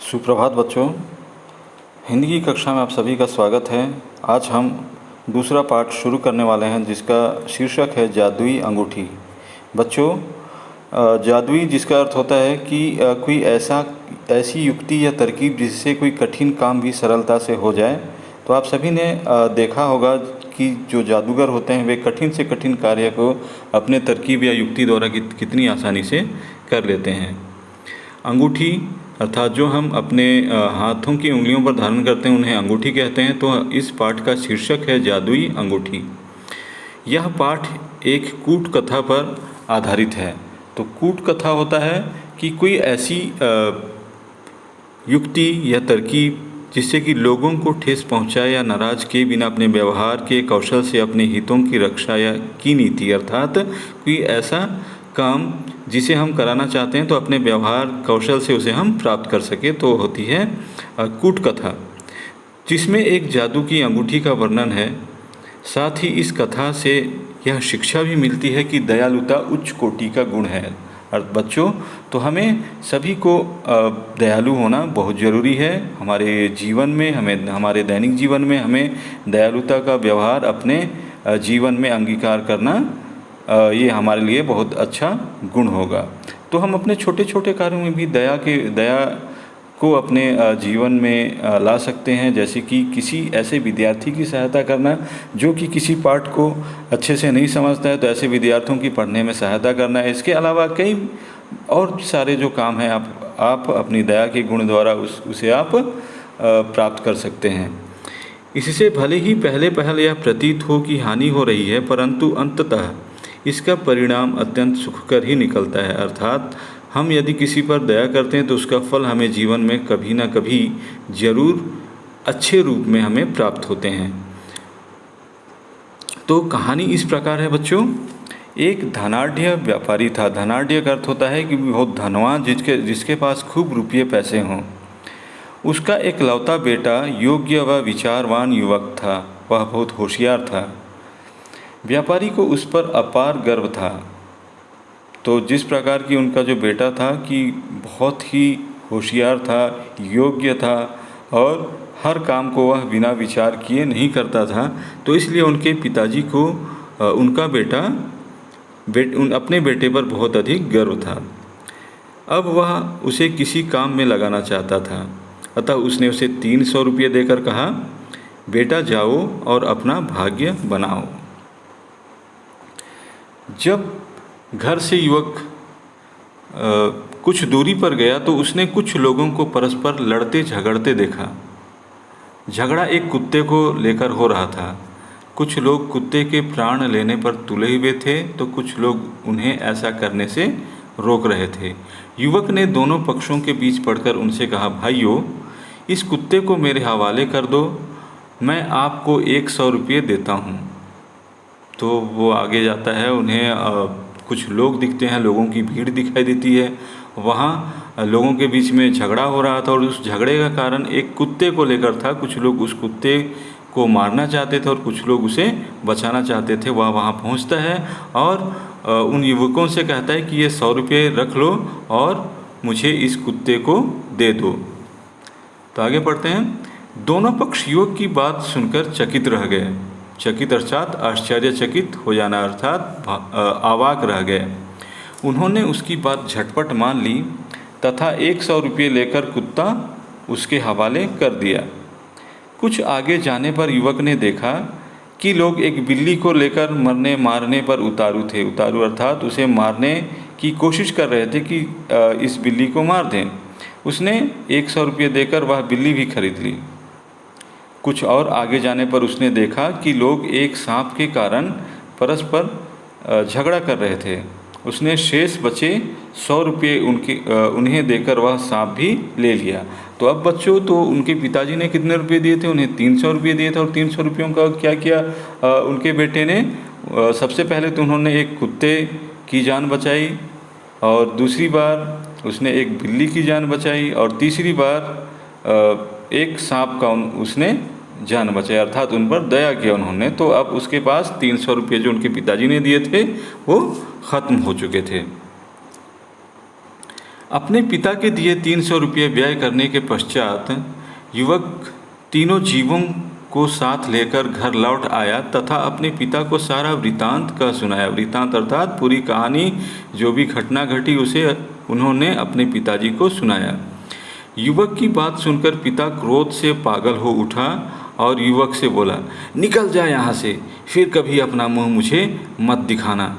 सुप्रभात बच्चों। हिंदी की कक्षा में आप सभी का स्वागत है। आज हम दूसरा पाठ शुरू करने वाले हैं जिसका शीर्षक है जादुई अंगूठी। बच्चों, जादुई जिसका अर्थ होता है कि कोई ऐसी युक्ति या तरकीब जिससे कोई कठिन काम भी सरलता से हो जाए। तो आप सभी ने देखा होगा कि जो जादूगर होते हैं वे कठिन से कठिन कार्य को अपने तरकीब या युक्ति द्वारा कितनी आसानी से कर लेते हैं। अंगूठी अर्थात जो हम अपने हाथों की उंगलियों पर धारण करते हैं उन्हें अंगूठी कहते हैं। तो इस पाठ का शीर्षक है जादुई अंगूठी। यह पाठ एक कूट कथा पर आधारित है। तो कूट कथा होता है कि कोई ऐसी युक्ति या तरकीब जिससे कि लोगों को ठेस पहुंचाए या नाराज किए बिना अपने व्यवहार के कौशल से अपने हितों की रक्षा या की नीति अर्थात कोई ऐसा काम जिसे हम कराना चाहते हैं तो अपने व्यवहार कौशल से उसे हम प्राप्त कर सके, तो होती है कूट कथा, जिसमें एक जादू की अंगूठी का वर्णन है। साथ ही इस कथा से यह शिक्षा भी मिलती है कि दयालुता उच्च कोटि का गुण है। और बच्चों, तो हमें सभी को दयालु होना बहुत ज़रूरी है हमारे जीवन में। हमारे दैनिक जीवन में हमें दयालुता का व्यवहार अपने जीवन में अंगीकार करना ये हमारे लिए बहुत अच्छा गुण होगा। तो हम अपने छोटे छोटे कार्यों में भी दया को अपने जीवन में ला सकते हैं। जैसे कि किसी ऐसे विद्यार्थी की सहायता करना जो कि किसी पाठ को अच्छे से नहीं समझता है, तो ऐसे विद्यार्थियों की पढ़ने में सहायता करना है। इसके अलावा कई और सारे जो काम हैं आप अपनी दया के गुण द्वारा उसे आप प्राप्त कर सकते हैं। इससे भले ही पहले यह प्रतीत हो कि हानि हो रही है, परंतु अंततः इसका परिणाम अत्यंत सुखकर ही निकलता है। अर्थात हम यदि किसी पर दया करते हैं तो उसका फल हमें जीवन में कभी ना कभी जरूर अच्छे रूप में हमें प्राप्त होते हैं। तो कहानी इस प्रकार है बच्चों। एक धनाढ़ व्यापारी था। धनाढ़ का अर्थ होता है कि बहुत धनवान, जिसके पास खूब रुपये पैसे हों। उसका एक लौता बेटा योग्य व विचारवान युवक था। वह बहुत होशियार था। व्यापारी को उस पर अपार गर्व था। तो जिस प्रकार की उनका जो बेटा था कि बहुत ही होशियार था, योग्य था और हर काम को वह बिना विचार किए नहीं करता था, तो इसलिए उनके पिताजी को उनका अपने बेटे पर बहुत अधिक गर्व था। अब वह उसे किसी काम में लगाना चाहता था। अतः उसने उसे 300 रुपये देकर कहा, बेटा जाओ और अपना भाग्य बनाओ। जब घर से युवक कुछ दूरी पर गया तो उसने कुछ लोगों को परस्पर लड़ते झगड़ते देखा। झगड़ा एक कुत्ते को लेकर हो रहा था। कुछ लोग कुत्ते के प्राण लेने पर तुले हुए थे, तो कुछ लोग उन्हें ऐसा करने से रोक रहे थे। युवक ने दोनों पक्षों के बीच पड़कर उनसे कहा, भाइयों, इस कुत्ते को मेरे हवाले कर दो, मैं आपको 100 रुपये देता हूँ। तो वो आगे जाता है। उन्हें कुछ लोग दिखते हैं, लोगों की भीड़ दिखाई देती है। वहाँ लोगों के बीच में झगड़ा हो रहा था और उस झगड़े का कारण एक कुत्ते को लेकर था। कुछ लोग उस कुत्ते को मारना चाहते थे और कुछ लोग उसे बचाना चाहते थे। वह वहाँ पहुँचता है और उन युवकों से कहता है कि ये 100 रुपये रख लो और मुझे इस कुत्ते को दे दो। तो आगे पढ़ते हैं। दोनों पक्ष युवक की बात सुनकर चकित रह गए। चकित अर्थात आश्चर्यचकित हो जाना, अर्थात अवाक रह गए। उन्होंने उसकी बात झटपट मान ली तथा 100 रुपये लेकर कुत्ता उसके हवाले कर दिया। कुछ आगे जाने पर युवक ने देखा कि लोग एक बिल्ली को लेकर मारने पर उतारू थे। उतारू अर्थात उसे मारने की कोशिश कर रहे थे कि इस बिल्ली को मार दें। उसने 100 रुपये देकर वह बिल्ली भी खरीद ली। कुछ और आगे जाने पर उसने देखा कि लोग एक सांप के कारण परस्पर झगड़ा कर रहे थे। उसने शेष बचे 100 रुपये उन्हें देकर वह सांप भी ले लिया। तो अब बच्चों, तो उनके पिताजी ने कितने रुपये दिए थे? उन्हें 300 रुपये दिए थे। और 300 रुपयों का क्या किया उनके बेटे ने? सबसे पहले तो उन्होंने एक कुत्ते की जान बचाई, और दूसरी बार उसने एक बिल्ली की जान बचाई, और तीसरी बार एक सांप का उसने जान बचाई, अर्थात उन पर दया किया उन्होंने। तो अब उसके पास 300 रुपये जो उनके पिताजी ने दिए थे वो ख़त्म हो चुके थे। अपने पिता के दिए 300 रुपये व्यय करने के पश्चात युवक तीनों जीवों को साथ लेकर घर लौट आया तथा अपने पिता को सारा वृतांत का सुनाया। वृतांत अर्थात पूरी कहानी, जो भी घटना घटी उसे उन्होंने अपने पिताजी को सुनाया। युवक की बात सुनकर पिता क्रोध से पागल हो उठा और युवक से बोला, निकल जा यहाँ से, फिर कभी अपना मुँह मुझे मत दिखाना।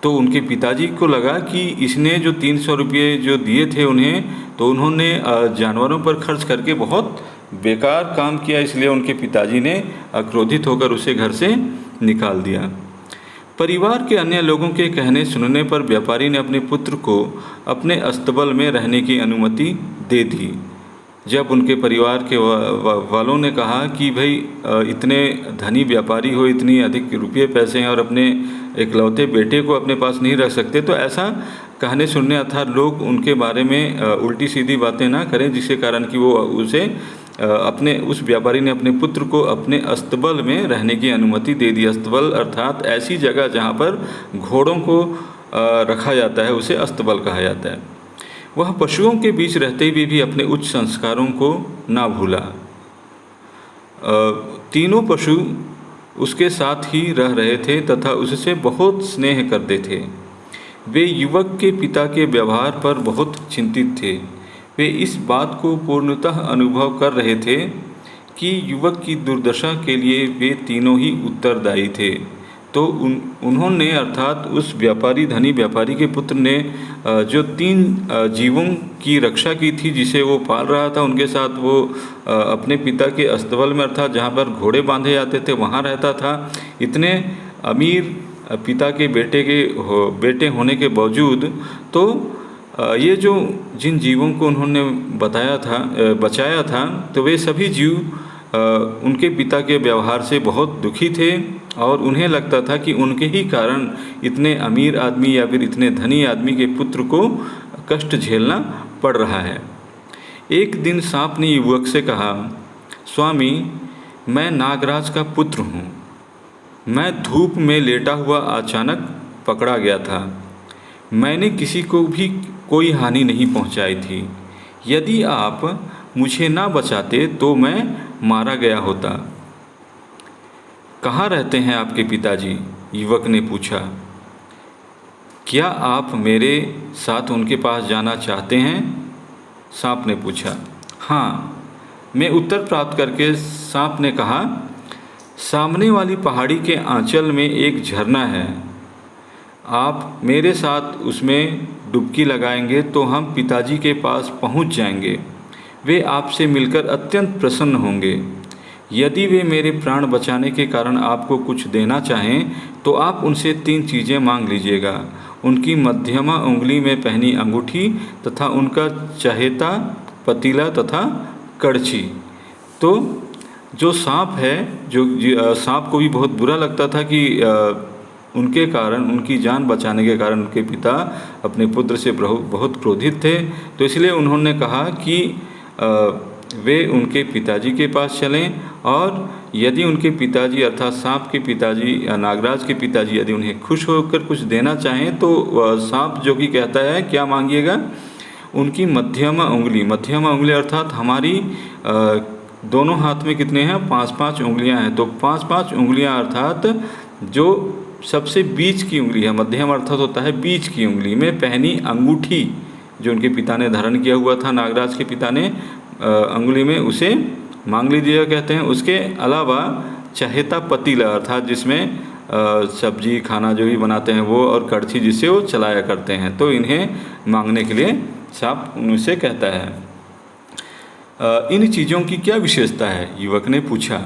तो उनके पिताजी को लगा कि इसने जो 300 रुपये जो दिए थे उन्हें, तो उन्होंने जानवरों पर खर्च करके बहुत बेकार काम किया, इसलिए उनके पिताजी ने क्रोधित होकर उसे घर से निकाल दिया। परिवार के अन्य लोगों के कहने सुनने पर व्यापारी ने अपने पुत्र को अपने अस्तबल में रहने की अनुमति दे दी। जब उनके परिवार के वालों ने कहा कि भाई इतने धनी व्यापारी हो, इतनी अधिक रुपये पैसे हैं और अपने इकलौते बेटे को अपने पास नहीं रख सकते, तो ऐसा कहने सुनने अर्थात लोग उनके बारे में उल्टी सीधी बातें ना करें, जिसके कारण कि वो उसे उस व्यापारी ने अपने पुत्र को अपने अस्तबल में रहने की अनुमति दे दी। अस्तबल अर्थात ऐसी जगह जहाँ पर घोड़ों को रखा जाता है, उसे अस्तबल कहा जाता है। वह पशुओं के बीच रहते हुए भी अपने उच्च संस्कारों को ना भूला। तीनों पशु उसके साथ ही रह रहे थे तथा उससे बहुत स्नेह करते थे। वे युवक के पिता के व्यवहार पर बहुत चिंतित थे। वे इस बात को पूर्णतः अनुभव कर रहे थे कि युवक की दुर्दशा के लिए वे तीनों ही उत्तरदायी थे। तो उन्होंने अर्थात उस धनी व्यापारी के पुत्र ने जो 3 जीवों की रक्षा की थी, जिसे वो पाल रहा था, उनके साथ वो अपने पिता के अस्तबल में अर्थात जहाँ पर घोड़े बांधे जाते थे वहाँ रहता था। इतने अमीर पिता के बेटे होने के बावजूद तो ये जो जिन जीवों को उन्होंने बचाया था, तो वे सभी जीव उनके पिता के व्यवहार से बहुत दुखी थे और उन्हें लगता था कि उनके ही कारण इतने अमीर आदमी या फिर इतने धनी आदमी के पुत्र को कष्ट झेलना पड़ रहा है। एक दिन सांप ने युवक से कहा, स्वामी, मैं नागराज का पुत्र हूँ। मैं धूप में लेटा हुआ अचानक पकड़ा गया था। मैंने किसी को भी कोई हानि नहीं पहुँचाई थी। यदि आप मुझे ना बचाते तो मैं मारा गया होता। कहाँ रहते हैं आपके पिताजी? युवक ने पूछा। क्या आप मेरे साथ उनके पास जाना चाहते हैं? सांप ने पूछा। हाँ, मैं उत्तर प्राप्त करके सांप ने कहा, सामने वाली पहाड़ी के आंचल में एक झरना है। आप मेरे साथ उसमें डुबकी लगाएंगे तो हम पिताजी के पास पहुंच जाएंगे। वे आपसे मिलकर अत्यंत प्रसन्न होंगे। यदि वे मेरे प्राण बचाने के कारण आपको कुछ देना चाहें तो आप उनसे 3 चीज़ें मांग लीजिएगा। उनकी मध्यमा उंगली में पहनी अंगूठी तथा उनका चहेता पतीला तथा कड़छी। तो जो सांप है, जो सांप को भी बहुत बुरा लगता था कि उनके कारण, उनकी जान बचाने के कारण उनके पिता अपने पुत्र से बहुत क्रोधित थे। तो इसलिए उन्होंने कहा कि वे उनके पिताजी के पास चलें और यदि उनके पिताजी अर्थात सांप के पिताजी या नागराज के पिताजी यदि उन्हें खुश होकर कुछ देना चाहें तो सांप जो कि कहता है क्या मांगिएगा? उनकी मध्यमा उंगली अर्थात हमारी दोनों हाथ में कितने हैं? 5-5 उंगलियां हैं। तो 5-5 उंगलियां अर्थात जो सबसे बीच की उंगली है, मध्यम अर्थात होता है बीच की उंगली में पहनी अंगूठी जो उनके पिता ने धारण किया हुआ था, नागराज के पिता ने अंगुली में, उसे मांग लीजिएगा कहते हैं। उसके अलावा चहेता पतीला अर्थात जिसमें सब्जी खाना जो भी बनाते हैं वो, और कड़छी जिससे वो चलाया करते हैं, तो इन्हें मांगने के लिए सांप उनसे कहता है। इन चीज़ों की क्या विशेषता है? युवक ने पूछा।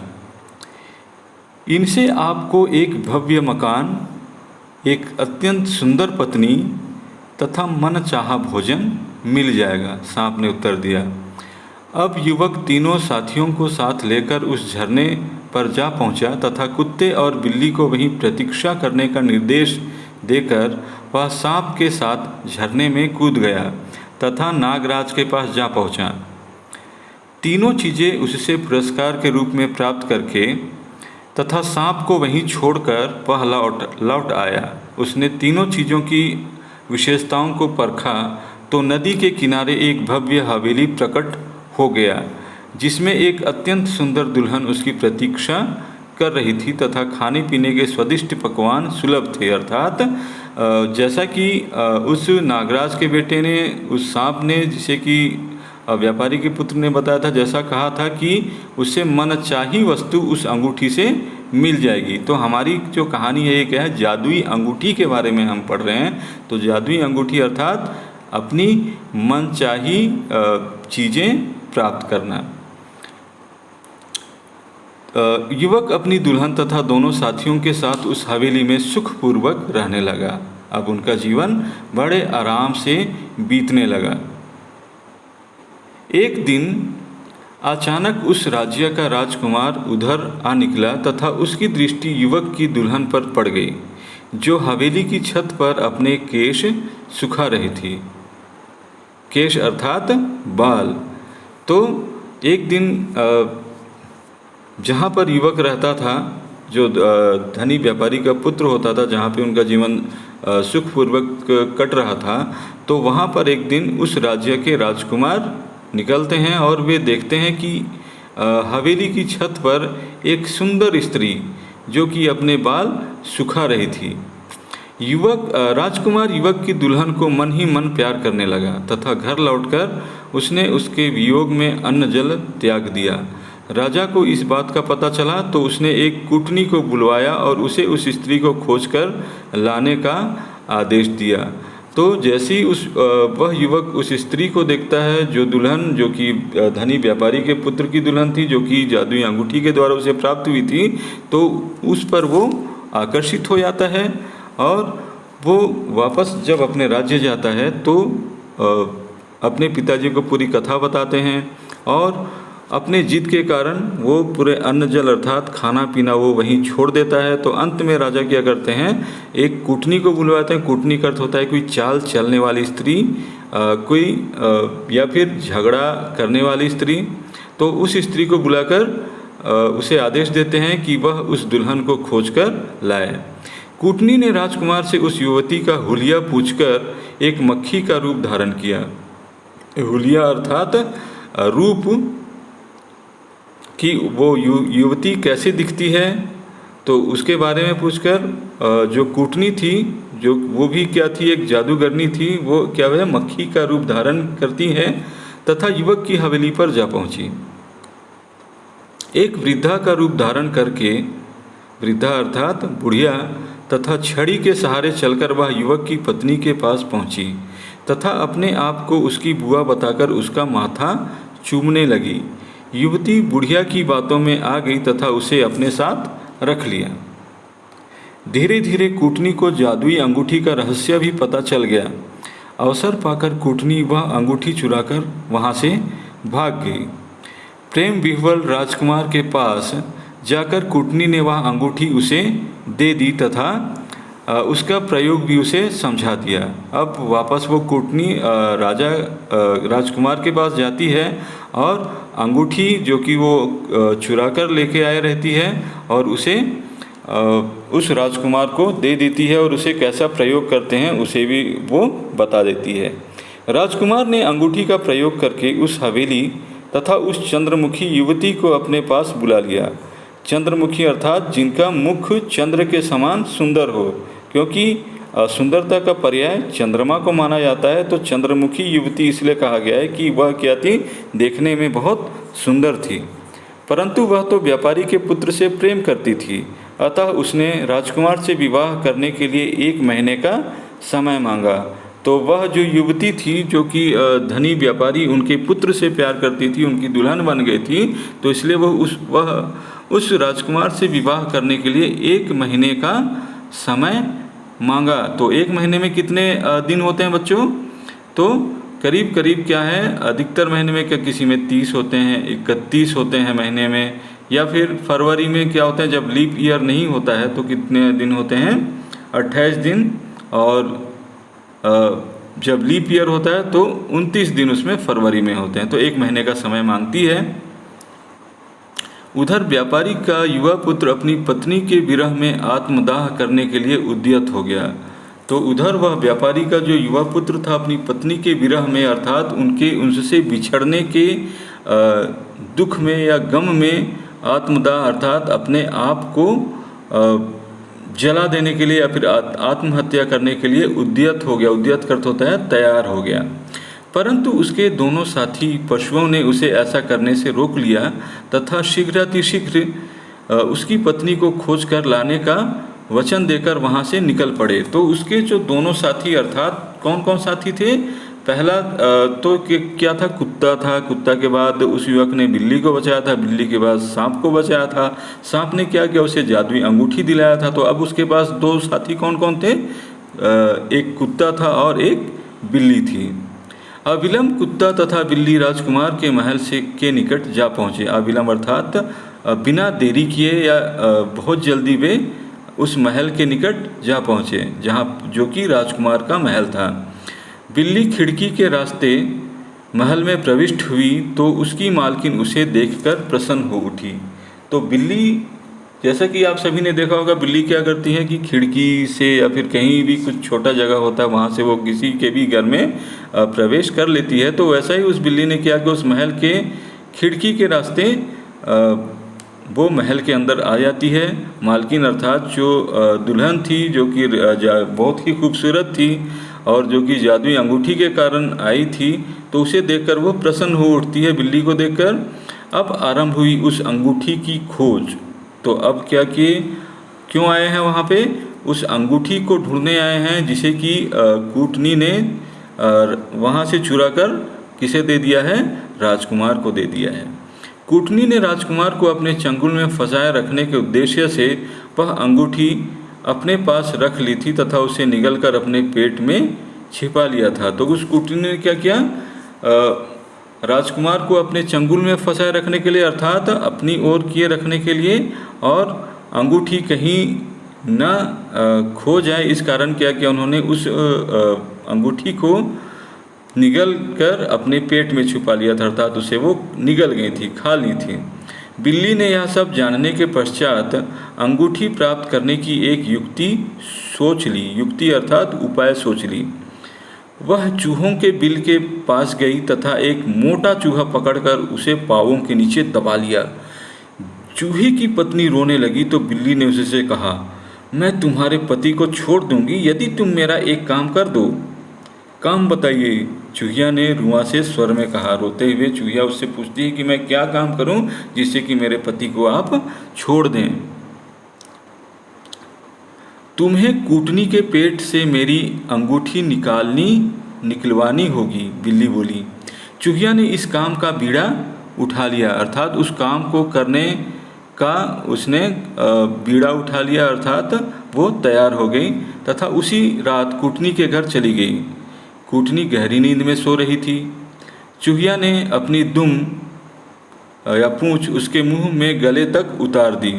इनसे आपको एक भव्य मकान, एक अत्यंत सुंदर पत्नी तथा मनचाहा भोजन मिल जाएगा, सांप ने उत्तर दिया। अब युवक तीनों साथियों को साथ लेकर उस झरने पर जा पहुंचा तथा कुत्ते और बिल्ली को वहीं प्रतीक्षा करने का निर्देश देकर वह सांप के साथ झरने में कूद गया तथा नागराज के पास जा पहुंचा। तीनों चीज़ें उससे पुरस्कार के रूप में प्राप्त करके तथा सांप को वहीं छोड़कर वह लौट आया। उसने तीनों चीज़ों की विशेषताओं को परखा तो नदी के किनारे एक भव्य हवेली प्रकट हो गया, जिसमें एक अत्यंत सुंदर दुल्हन उसकी प्रतीक्षा कर रही थी तथा खाने पीने के स्वादिष्ट पकवान सुलभ थे। अर्थात जैसा कि उस नागराज के बेटे ने, उस सांप ने, जिसे कि व्यापारी के पुत्र ने बताया था, जैसा कहा था कि उससे मनचाही वस्तु उस अंगूठी से मिल जाएगी। तो हमारी जो कहानी है ये क्या है, जादुई अंगूठी के बारे में हम पढ़ रहे हैं। तो जादुई अंगूठी अर्थात अपनी मनचाही चीज़ें प्राप्त करना। युवक अपनी दुल्हन तथा दोनों साथियों के साथ उस हवेली में सुखपूर्वक रहने लगा। अब उनका जीवन बड़े आराम से बीतने लगा। एक दिन अचानक उस राज्य का राजकुमार उधर आ निकला तथा उसकी दृष्टि युवक की दुल्हन पर पड़ गई, जो हवेली की छत पर अपने केश सुखा रही थी। केश अर्थात बाल। तो एक दिन जहाँ पर युवक रहता था, जो धनी व्यापारी का पुत्र होता था, जहाँ पे उनका जीवन सुखपूर्वक कट रहा था, तो वहाँ पर एक दिन उस राज्य के राजकुमार निकलते हैं और वे देखते हैं कि हवेली की छत पर एक सुंदर स्त्री जो कि अपने बाल सुखा रही थी। राजकुमार युवक की दुल्हन को मन ही मन प्यार करने लगा तथा घर लौटकर उसने उसके वियोग में अन्न जल त्याग दिया। राजा को इस बात का पता चला तो उसने एक कूटनी को बुलवाया और उसे उस स्त्री को खोजकर लाने का आदेश दिया। तो जैसे ही वह युवक उस स्त्री को देखता है, जो दुल्हन, जो कि धनी व्यापारी के पुत्र की दुल्हन थी, जो कि जादुई अंगूठी के द्वारा उसे प्राप्त हुई थी, तो उस पर वो आकर्षित हो जाता है और वो वापस जब अपने राज्य जाता है तो अपने पिताजी को पूरी कथा बताते हैं और अपने जिद के कारण वो पूरे अन्न जल अर्थात खाना पीना वो वहीं छोड़ देता है। तो अंत में राजा क्या करते हैं, एक कूटनी को बुलवाते हैं। कूटनी का अर्थ होता है कोई चाल चलने वाली स्त्री, कोई या फिर झगड़ा करने वाली स्त्री। तो उस स्त्री को बुलाकर उसे आदेश देते हैं कि वह उस दुल्हन को खोजकर लाए। कूटनी ने राजकुमार से उस युवती का हुलिया पूछकर एक मक्खी का रूप धारण किया। हुलिया अर्थात रूप कि वो युवती कैसे दिखती है, तो उसके बारे में पूछकर जो कूटनी थी, जो वो भी क्या थी, एक जादूगरनी थी, वो क्या है, मक्खी का रूप धारण करती है तथा युवक की हवेली पर जा पहुंची। एक वृद्धा का रूप धारण करके, वृद्धा अर्थात बुढ़िया, तथा छड़ी के सहारे चलकर वह युवक की पत्नी के पास पहुंची तथा अपने आप को उसकी बुआ बताकर उसका माथा चूमने लगी। युवती बुढ़िया की बातों में आ गई तथा उसे अपने साथ रख लिया। धीरे धीरे कूटनी को जादुई अंगूठी का रहस्य भी पता चल गया। अवसर पाकर कूटनी वह अंगूठी चुराकर वहाँ से भाग गई। प्रेम विह्वल राजकुमार के पास जाकर कूटनी ने वह अंगूठी उसे दे दी तथा उसका प्रयोग भी उसे समझा दिया। अब वापस वो कूटनी राजकुमार के पास जाती है और अंगूठी जो कि वो चुरा कर लेके आए रहती है और उसे उस राजकुमार को दे देती है और उसे कैसा प्रयोग करते हैं उसे भी वो बता देती है। राजकुमार ने अंगूठी का प्रयोग करके उस हवेली तथा उस चंद्रमुखी युवती को अपने पास बुला लिया। चंद्रमुखी अर्थात जिनका मुख चंद्र के समान सुंदर हो, क्योंकि सुंदरता का पर्याय चंद्रमा को माना जाता है। तो चंद्रमुखी युवती इसलिए कहा गया है कि वह क्या थी, देखने में बहुत सुंदर थी, परंतु वह तो व्यापारी के पुत्र से प्रेम करती थी। अतः उसने राजकुमार से विवाह करने के लिए 1 महीने का समय मांगा। तो वह जो युवती थी, जो कि धनी व्यापारी उनके पुत्र से प्यार करती थी, उनकी दुल्हन बन गई थी, तो इसलिए वह उस राजकुमार से विवाह करने के लिए 1 महीने का समय मांगा। तो 1 महीने में कितने दिन होते हैं बच्चों? तो करीब करीब क्या है, अधिकतर महीने में क्या, किसी में 30 होते हैं, 31 होते हैं महीने में, या फिर फरवरी में क्या होता है, जब लीप ईयर नहीं होता है तो कितने दिन होते हैं, 28 दिन, और जब लीप ईयर होता है तो 29 दिन उसमें फरवरी में होते हैं। तो 1 महीने का समय मांगती है। उधर व्यापारी का युवा पुत्र अपनी पत्नी के विरह में आत्मदाह करने के लिए उद्यत हो गया। तो उधर वह व्यापारी का जो युवा पुत्र था अपनी पत्नी के विरह में अर्थात उनसे बिछड़ने के दुख में या गम में आत्मदाह अर्थात अपने आप को जला देने के लिए या फिर आत्महत्या करने के लिए उद्यत हो गया। उद्यत का अर्थ होता है तैयार हो गया। परंतु उसके दोनों साथी पशुओं ने उसे ऐसा करने से रोक लिया तथा शीघ्रातिशीघ्र उसकी पत्नी को खोज कर लाने का वचन देकर वहाँ से निकल पड़े। तो उसके जो दोनों साथी अर्थात कौन कौन साथी थे? पहला तो क्या था? कुत्ता था। कुत्ता के बाद उस युवक ने बिल्ली को बचाया था। बिल्ली के बाद सांप को बचाया था। सांप ने क्या किया? उसे जादुई अंगूठी दिलाया था। तो अब उसके पास दो साथी कौन कौन थे? एक कुत्ता था और एक बिल्ली थी। अविलंब कुत्ता तथा बिल्ली राजकुमार के महल के निकट जा पहुँचे। अविलंब अर्थात बिना देरी किए या बहुत जल्दी वे उस महल के निकट जा पहुँचे जहाँ जो कि राजकुमार का महल था। बिल्ली खिड़की के रास्ते महल में प्रविष्ट हुई तो उसकी मालकिन उसे देखकर प्रसन्न हो उठी। तो बिल्ली, जैसा कि आप सभी ने देखा होगा, बिल्ली क्या करती है कि खिड़की से या फिर कहीं भी कुछ छोटा जगह होता है वहाँ से वो किसी के भी घर में प्रवेश कर लेती है। तो वैसा ही उस बिल्ली ने किया कि उस महल के खिड़की के रास्ते वो महल के अंदर आ जाती है। मालकिन अर्थात जो दुल्हन थी, जो कि बहुत ही खूबसूरत थी और जो कि जादुई अंगूठी के कारण आई थी, तो उसे देखकर वो प्रसन्न हो उठती है। बिल्ली को देखकर अब आरंभ हुई उस अंगूठी की खोज। तो अब क्या किए, क्यों आए हैं वहाँ पे? उस अंगूठी को ढूंढने आए हैं जिसे कि कूटनी ने वहाँ से चुरा कर किसे दे दिया है? राजकुमार को दे दिया है। कूटनी ने राजकुमार को अपने चंगुल में फंसाए रखने के उद्देश्य से वह अंगूठी अपने पास रख ली थी तथा उसे निगलकर अपने पेट में छिपा लिया था। तो उस कूटनी ने क्या किया? राजकुमार को अपने चंगुल में फंसाए रखने के लिए अर्थात अपनी ओर किए रखने के लिए और अंगूठी कहीं न खो जाए, इस कारण क्या किया उन्होंने? उस अंगूठी को निगल कर अपने पेट में छुपा लिया था, अर्थात उसे वो निगल गई थी, खा ली थी। बिल्ली ने यह सब जानने के पश्चात अंगूठी प्राप्त करने की एक युक्ति सोच ली। युक्ति अर्थात उपाय सोच ली। वह चूहों के बिल के पास गई तथा एक मोटा चूहा पकड़कर उसे पाँवों के नीचे दबा लिया। चूहे की पत्नी रोने लगी तो बिल्ली ने उससे कहा, मैं तुम्हारे पति को छोड़ दूंगी यदि तुम मेरा एक काम कर दो। काम बताइए, चूहिया ने रुआंसे स्वर में कहा। रोते हुए चूहिया उससे पूछती है कि मैं क्या काम करूं जिससे कि मेरे पति को आप छोड़ दें। तुम्हें कूटनी के पेट से मेरी अंगूठी निकलवानी होगी, बिल्ली बोली। चूहिया ने इस काम का बीड़ा उठा लिया, अर्थात उस काम को करने का उसने बीड़ा उठा लिया, अर्थात वो तैयार हो गई तथा उसी रात कूटनी के घर चली गई। कूटनी गहरी नींद में सो रही थी। चूहिया ने अपनी दुम या पूंछ उसके मुंह में गले तक उतार दी।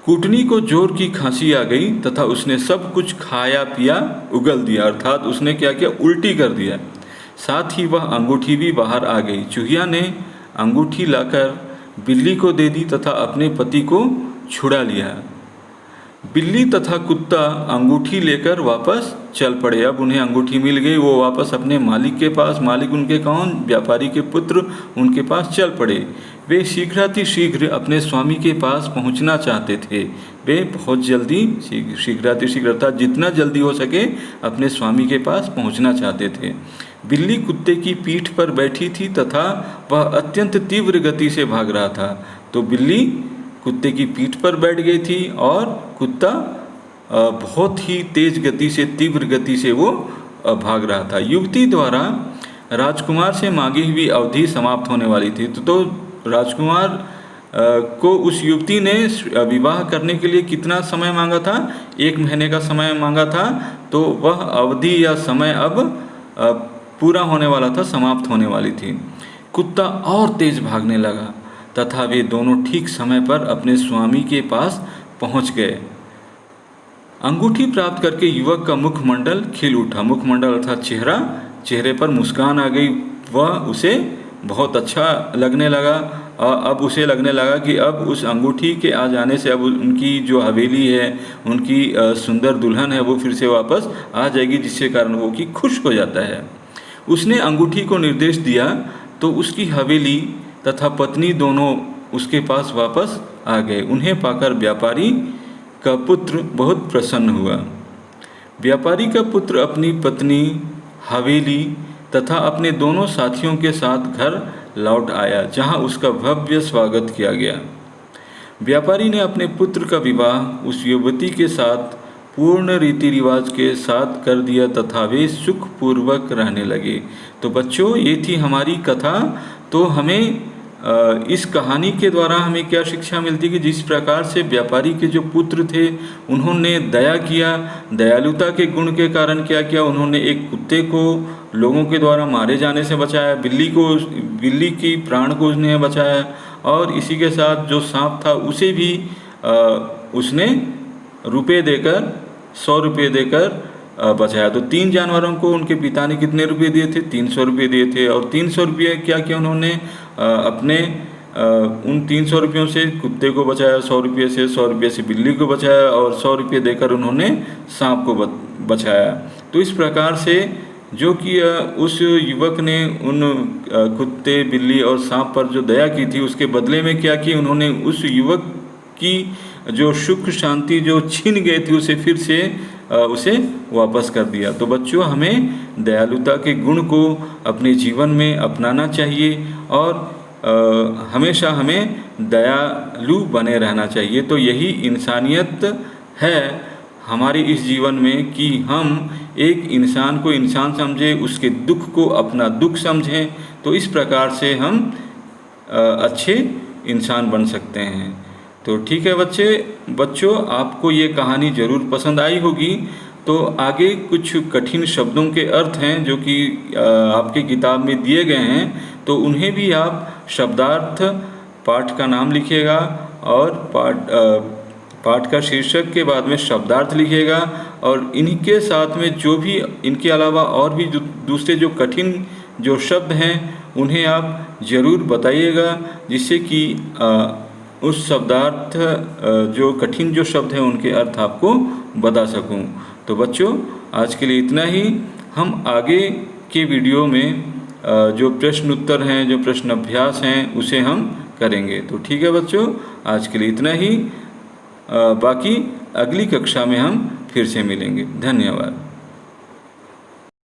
कूटनी को जोर की खांसी आ गई तथा उसने सब कुछ खाया पिया उगल दिया, अर्थात उसने क्या किया? उल्टी कर दिया। साथ ही वह अंगूठी भी बाहर आ गई। चूहिया ने अंगूठी लाकर बिल्ली को दे दी तथा अपने पति को छुड़ा लिया। बिल्ली तथा कुत्ता अंगूठी लेकर वापस चल पड़े। अब उन्हें अंगूठी मिल गई, वो वापस अपने मालिक के पास, मालिक उनके कौन? व्यापारी के पुत्र, उनके पास चल पड़े। वे शीघ्रातिशीघ्र अपने स्वामी के पास पहुंचना चाहते थे। वे बहुत जल्दी, शीघ्रातिशीघ्र अर्थात जितना जल्दी हो सके अपने स्वामी के पास पहुंचना चाहते थे। बिल्ली कुत्ते की पीठ पर बैठी थी तथा वह अत्यंत तीव्र गति से भाग रहा था। तो बिल्ली कुत्ते की पीठ पर बैठ गई थी और कुत्ता बहुत ही तेज गति से, तीव्र गति से वो भाग रहा था। युवती द्वारा राजकुमार से मांगी हुई अवधि समाप्त होने वाली थी। तो राजकुमार को उस युवती ने विवाह करने के लिए कितना समय मांगा था? 1 महीने का समय मांगा था। तो वह अवधि या समय अब पूरा होने वाला था, समाप्त होने वाली थी। कुत्ता और तेज भागने लगा तथा वे दोनों ठीक समय पर अपने स्वामी के पास पहुंच गए। अंगूठी प्राप्त करके युवक का मुखमंडल खिल उठा। मुखमंडल अर्थात चेहरा, चेहरे पर मुस्कान आ गई। वह उसे बहुत अच्छा लगने लगा अब उसे लगने लगा कि अब उस अंगूठी के आ जाने से अब उनकी जो हवेली है, उनकी सुंदर दुल्हन है, वो फिर से वापस आ जाएगी, जिसके कारण वो कि खुश हो जाता है। उसने अंगूठी को निर्देश दिया तो उसकी हवेली तथा पत्नी दोनों उसके पास वापस आ गए। उन्हें पाकर व्यापारी का पुत्र बहुत प्रसन्न हुआ। व्यापारी का पुत्र अपनी पत्नी, हवेली तथा अपने दोनों साथियों के साथ घर लौट आया, जहां उसका भव्य स्वागत किया गया। व्यापारी ने अपने पुत्र का विवाह उस युवती के साथ पूर्ण रीति रिवाज के साथ कर दिया तथा वे सुखपूर्वक रहने लगे। तो बच्चों, ये थी हमारी कथा। तो हमें इस कहानी के द्वारा हमें क्या शिक्षा मिलती है कि जिस प्रकार से व्यापारी के जो पुत्र थे, उन्होंने दया किया, दयालुता के गुण के कारण क्या किया, उन्होंने एक कुत्ते को लोगों के द्वारा मारे जाने से बचाया, बिल्ली की प्राण को उसने बचाया, और इसी के साथ जो सांप था उसे भी उसने रुपये देकर 100 रुपये देकर बचाया। तो 3 जानवरों को उनके पिता ने कितने रुपये दिए थे? 300 रुपये दिए थे। और 300 रुपये क्या किया उन्होंने? अपने उन 300 रुपयों से कुत्ते को बचाया, 100 रुपये से, 100 रुपये से बिल्ली को बचाया, और 100 रुपये देकर उन्होंने सांप को बचाया। तो इस प्रकार से जो कि उस युवक ने उन कुत्ते, बिल्ली और सांप पर जो दया की थी, उसके बदले में क्या की उन्होंने उस युवक की जो सुख शांति जो छीन गए थी उसे फिर से उसे वापस कर दिया। तो बच्चों, हमें दयालुता के गुण को अपने जीवन में अपनाना चाहिए और हमेशा हमें दयालु बने रहना चाहिए। तो यही इंसानियत है हमारे इस जीवन में कि हम एक इंसान को इंसान समझें, उसके दुख को अपना दुख समझें। तो इस प्रकार से हम अच्छे इंसान बन सकते हैं। तो ठीक है बच्चों, आपको ये कहानी ज़रूर पसंद आई होगी। तो आगे कुछ कठिन शब्दों के अर्थ हैं जो कि आपकी किताब में दिए गए हैं, तो उन्हें भी आप शब्दार्थ पाठ का नाम लिखिएगा और पाठ का शीर्षक के बाद में शब्दार्थ लिखिएगा, और इन्हीं के साथ में जो भी इनके अलावा और भी दूसरे जो कठिन जो शब्द हैं उन्हें आप ज़रूर बताइएगा, जिससे कि उस शब्दार्थ जो कठिन जो शब्द हैं उनके अर्थ आपको बता सकूं। तो बच्चों, आज के लिए इतना ही। हम आगे के वीडियो में जो प्रश्न उत्तर हैं, जो प्रश्न अभ्यास हैं, उसे हम करेंगे। तो ठीक है बच्चों, आज के लिए इतना ही। बाकी अगली कक्षा में हम फिर से मिलेंगे। धन्यवाद।